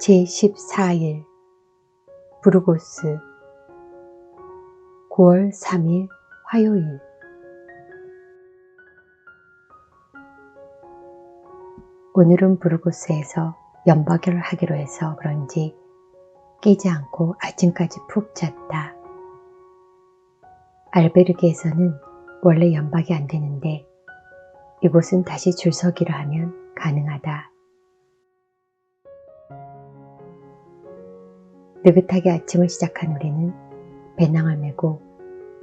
제14일 부르고스 9월 3일 화요일. 오늘은 부르고스에서 연박을 하기로 해서 그런지 깨지 않고 아침까지 푹 잤다. 알베르게에서는 원래 연박이 안 되는데 이곳은 다시 줄서기를 하면 가능하다. 느긋하게 아침을 시작한 우리는 배낭을 메고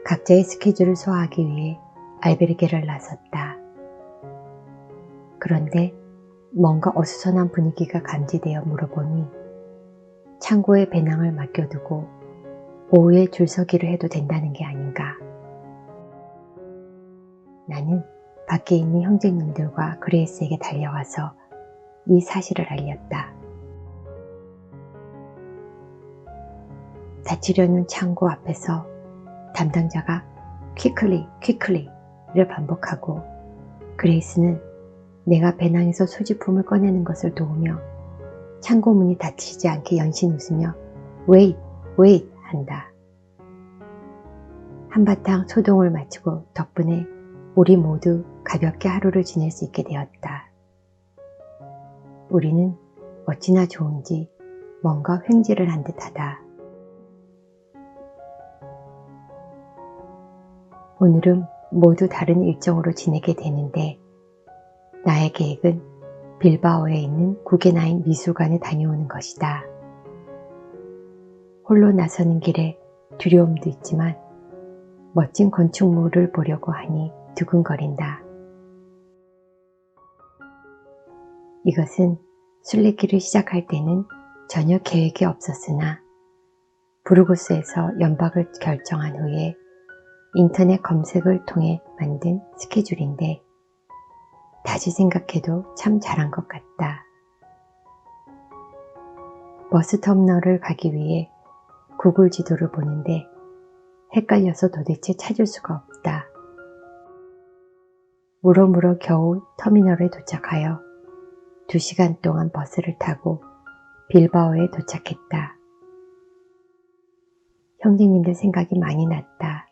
각자의 스케줄을 소화하기 위해 알베르게를 나섰다. 그런데 뭔가 어수선한 분위기가 감지되어 물어보니 창고에 배낭을 맡겨두고 오후에 줄서기를 해도 된다는 게 아닌가. 나는 밖에 있는 형제님들과 그레이스에게 달려가서 이 사실을 알렸다. 닫히려는 창고 앞에서 담당자가 quickly를 반복하고 그레이스는 내가 배낭에서 소지품을 꺼내는 것을 도우며 창고 문이 닫히지 않게 연신 웃으며 wait 한다. 한바탕 소동을 마치고 덕분에 우리 모두 가볍게 하루를 지낼 수 있게 되었다. 우리는 어찌나 좋은지 뭔가 횡재를 한 듯하다. 오늘은 모두 다른 일정으로 지내게 되는데 나의 계획은 빌바오에 있는 구겐하임 미술관에 다녀오는 것이다. 홀로 나서는 길에 두려움도 있지만 멋진 건축물을 보려고 하니 두근거린다. 이것은 순례길을 시작할 때는 전혀 계획이 없었으나 부르고스에서 연박을 결정한 후에 인터넷 검색을 통해 만든 스케줄인데 다시 생각해도 참 잘한 것 같다. 버스터미널을 가기 위해 구글 지도를 보는데 헷갈려서 도대체 찾을 수가 없다. 물어 겨우 터미널에 도착하여 2시간 동안 버스를 타고 빌바오에 도착했다. 형제님들 생각이 많이 났다.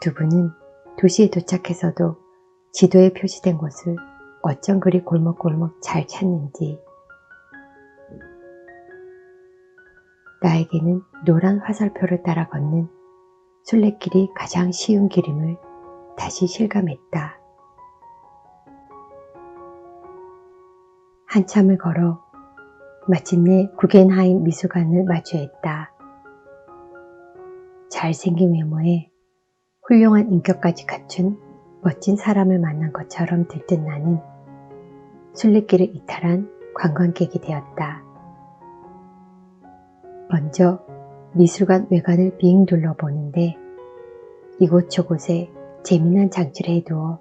두 분은 도시에 도착해서도 지도에 표시된 곳을 어쩜 그리 골목골목 잘 찾는지. 나에게는 노란 화살표를 따라 걷는 순례길이 가장 쉬운 길임을 다시 실감했다. 한참을 걸어 마침내 구겐하임 미술관을 마주했다. 잘생긴 외모에 훌륭한 인격까지 갖춘 멋진 사람을 만난 것처럼 들뜬 나는 순례길을 이탈한 관광객이 되었다. 먼저 미술관 외관을 빙 둘러보는데 이곳저곳에 재미난 장치를 해두어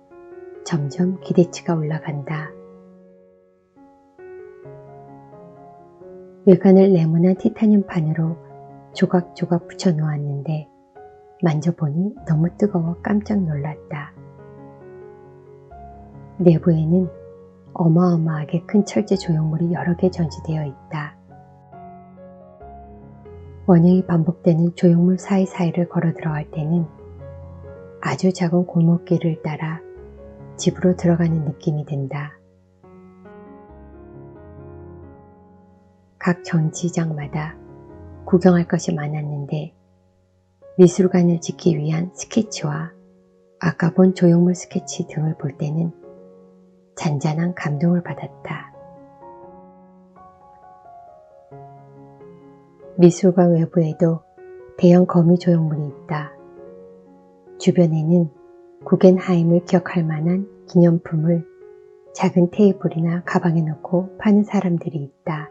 점점 기대치가 올라간다. 외관을 네모난 티타늄 판으로 조각조각 붙여 놓았는데 만져보니 너무 뜨거워 깜짝 놀랐다. 내부에는 어마어마하게 큰 철제 조형물이 여러 개 전시되어 있다. 원형이 반복되는 조형물 사이사이를 걸어 들어갈 때는 아주 작은 골목길을 따라 집으로 들어가는 느낌이 든다. 각 전시장마다 구경할 것이 많았는데 미술관을 짓기 위한 스케치와 아까 본 조형물 스케치 등을 볼 때는 잔잔한 감동을 받았다. 미술관 외부에도 대형 거미 조형물이 있다. 주변에는 구겐하임을 기억할 만한 기념품을 작은 테이블이나 가방에 넣고 파는 사람들이 있다.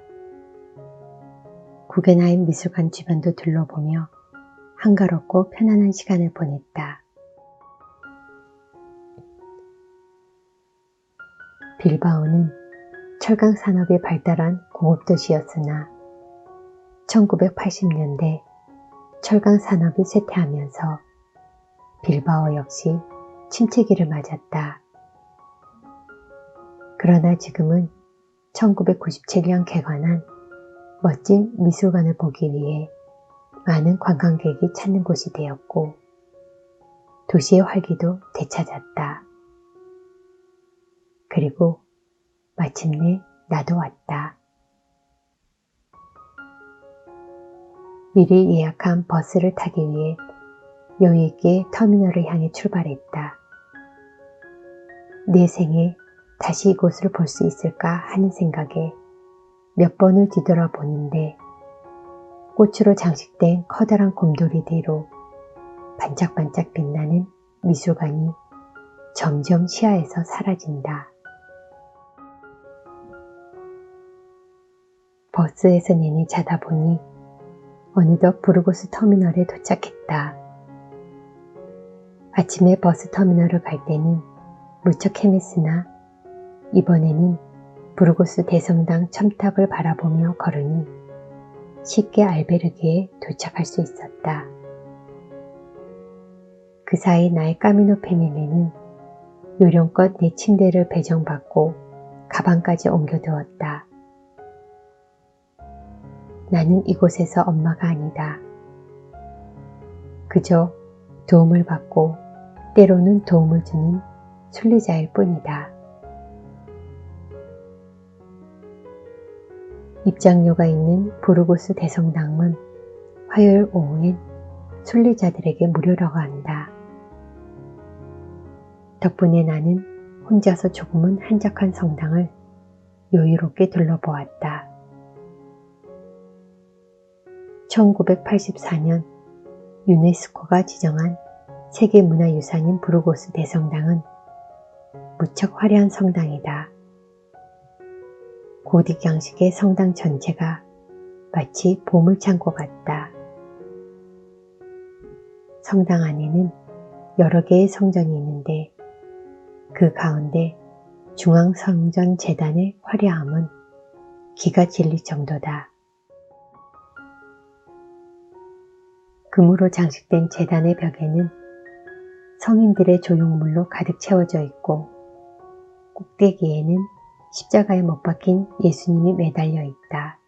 구겐하임 미술관 주변도 둘러보며 한가롭고 편안한 시간을 보냈다. 빌바오는 철강 산업이 발달한 공업도시였으나 1980년대 철강 산업이 쇠퇴하면서 빌바오 역시 침체기를 맞았다. 그러나 지금은 1997년 개관한 멋진 미술관을 보기 위해 많은 관광객이 찾는 곳이 되었고 도시의 활기도 되찾았다. 그리고 마침내 나도 왔다. 미리 예약한 버스를 타기 위해 여유있게 터미널을 향해 출발했다. 내 생에 다시 이곳을 볼 수 있을까 하는 생각에 몇 번을 뒤돌아보는데 꽃으로 장식된 커다란 곰돌이 뒤로 반짝반짝 빛나는 미술관이 점점 시야에서 사라진다. 버스에서 내내 자다 보니 어느덧 부르고스 터미널에 도착했다. 아침에 버스 터미널을 갈 때는 무척 헤맸으나 이번에는 부르고스 대성당 첨탑을 바라보며 걸으니 쉽게 알베르게에 도착할 수 있었다. 그 사이 나의 까미노 패밀리는 요령껏 내 침대를 배정받고 가방까지 옮겨두었다. 나는 이곳에서 엄마가 아니다. 그저 도움을 받고 때로는 도움을 주는 순례자일 뿐이다. 입장료가 있는 부르고스 대성당은 화요일 오후엔 순례자들에게 무료라고 한다. 덕분에 나는 혼자서 조금은 한적한 성당을 여유롭게 둘러보았다. 1984년 유네스코가 지정한 세계문화유산인 부르고스 대성당은 무척 화려한 성당이다. 고딕 양식의 성당 전체가 마치 보물창고 같다. 성당 안에는 여러 개의 성전이 있는데 그 가운데 중앙성전 제단의 화려함은 기가 질릴 정도다. 금으로 장식된 제단의 벽에는 성인들의 조형물로 가득 채워져 있고 꼭대기에는 십자가에 못 박힌 예수님이 매달려 있다.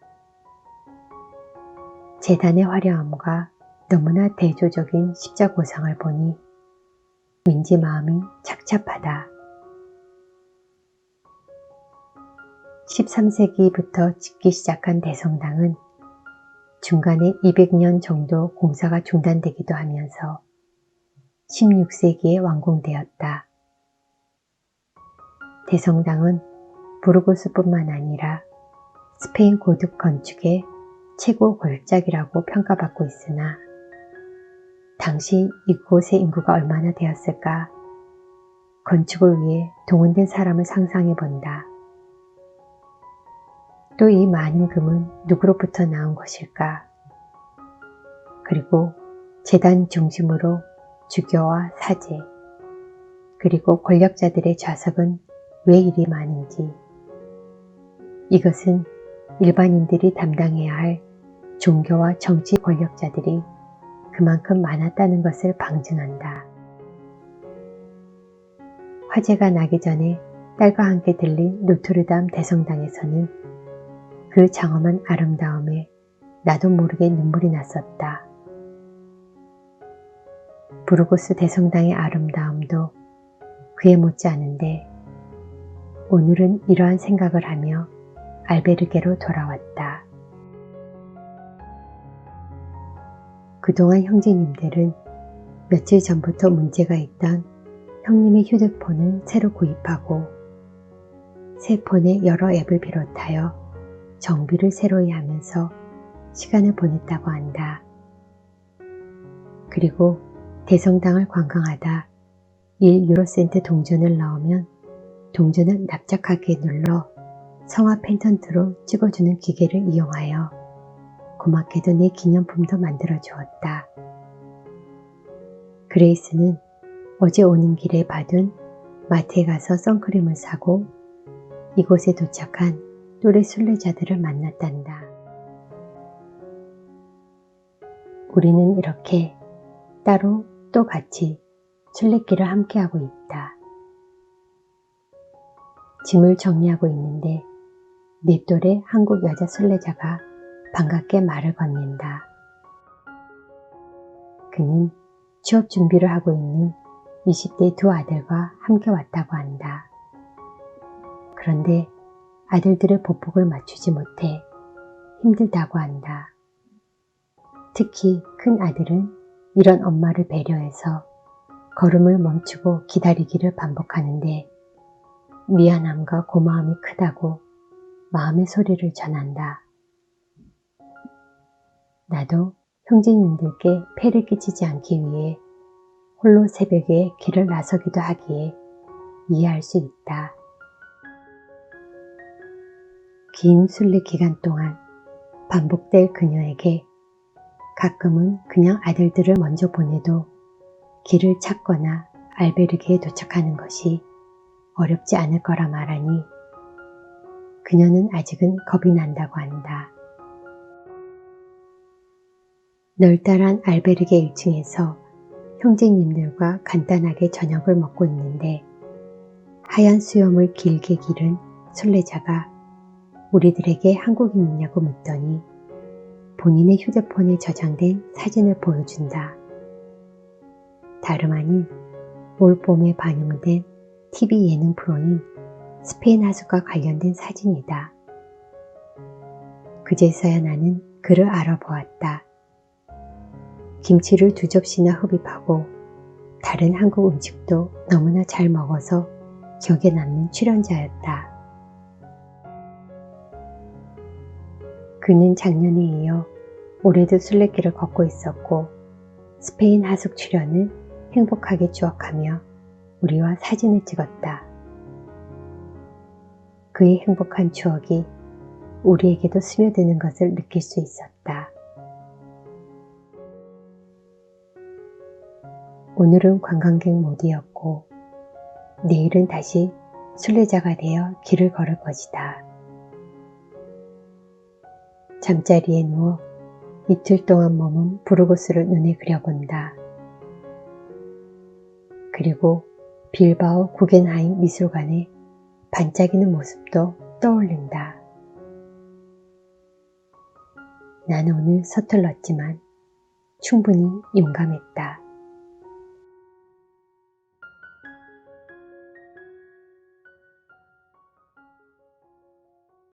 제단의 화려함과 너무나 대조적인 십자고상을 보니 왠지 마음이 착잡하다. 13세기부터 짓기 시작한 대성당은 중간에 200년 정도 공사가 중단되기도 하면서 16세기에 완공되었다. 대성당은 부르고스뿐만 아니라 스페인 고딕 건축의 최고 골작이라고 평가받고 있으나 당시 이곳의 인구가 얼마나 되었을까? 건축을 위해 동원된 사람을 상상해 본다. 또 이 많은 금은 누구로부터 나온 것일까? 그리고 제단 중심으로 주교와 사제, 그리고 권력자들의 좌석은 왜 이리 많은지, 이것은 일반인들이 담당해야 할 종교와 정치 권력자들이 그만큼 많았다는 것을 방증한다. 화재가 나기 전에 딸과 함께 들린 노트르담 대성당에서는 그 장엄한 아름다움에 나도 모르게 눈물이 났었다. 부르고스 대성당의 아름다움도 그에 못지않은데 오늘은 이러한 생각을 하며 알베르게로 돌아왔다. 그동안 형제님들은 며칠 전부터 문제가 있던 형님의 휴대폰을 새로 구입하고 새 폰의 여러 앱을 비롯하여 정비를 새로이 하면서 시간을 보냈다고 한다. 그리고 대성당을 관광하다 1유로센트 동전을 넣으면 동전을 납작하게 눌러 성화 펜던트로 찍어주는 기계를 이용하여 고맙게도 내 기념품도 만들어 주었다. 그레이스는 어제 오는 길에 봐둔 마트에 가서 선크림을 사고 이곳에 도착한 또래 순례자들을 만났단다. 우리는 이렇게 따로 또 같이 순례길을 함께하고 있다. 짐을 정리하고 있는데 네 또래 한국 여자 순례자가 반갑게 말을 건넨다. 그는 취업 준비를 하고 있는 20대 두 아들과 함께 왔다고 한다. 그런데 아들들의 보폭을 맞추지 못해 힘들다고 한다. 특히 큰 아들은 이런 엄마를 배려해서 걸음을 멈추고 기다리기를 반복하는데 미안함과 고마움이 크다고 마음의 소리를 전한다. 나도 형제님들께 폐를 끼치지 않기 위해 홀로 새벽에 길을 나서기도 하기에 이해할 수 있다. 긴 순례 기간 동안 반복될 그녀에게 가끔은 그냥 아들들을 먼저 보내도 길을 찾거나 알베르게에 도착하는 것이 어렵지 않을 거라 말하니 그녀는 아직은 겁이 난다고 한다. 널따란 알베르게 1층에서 형제님들과 간단하게 저녁을 먹고 있는데 하얀 수염을 길게 기른 순례자가 우리들에게 한국인이냐고 묻더니 본인의 휴대폰에 저장된 사진을 보여준다. 다름 아닌 올 봄에 방영된 TV 예능 프로인 스페인 하숙과 관련된 사진이다. 그제서야 나는 그를 알아보았다. 김치를 2접시나 흡입하고 다른 한국 음식도 너무나 잘 먹어서 기억에 남는 출연자였다. 그는 작년에 이어 올해도 순례길을 걷고 있었고 스페인 하숙 출연을 행복하게 추억하며 우리와 사진을 찍었다. 그의 행복한 추억이 우리에게도 스며드는 것을 느낄 수 있었다. 오늘은 관광객 모드였고 내일은 다시 순례자가 되어 길을 걸을 것이다. 잠자리에 누워 이틀 동안 머문 부르고스를 눈에 그려본다. 그리고 빌바오 구겐하임 미술관의 반짝이는 모습도 떠올린다. 나는 오늘 서툴렀지만 충분히 용감했다.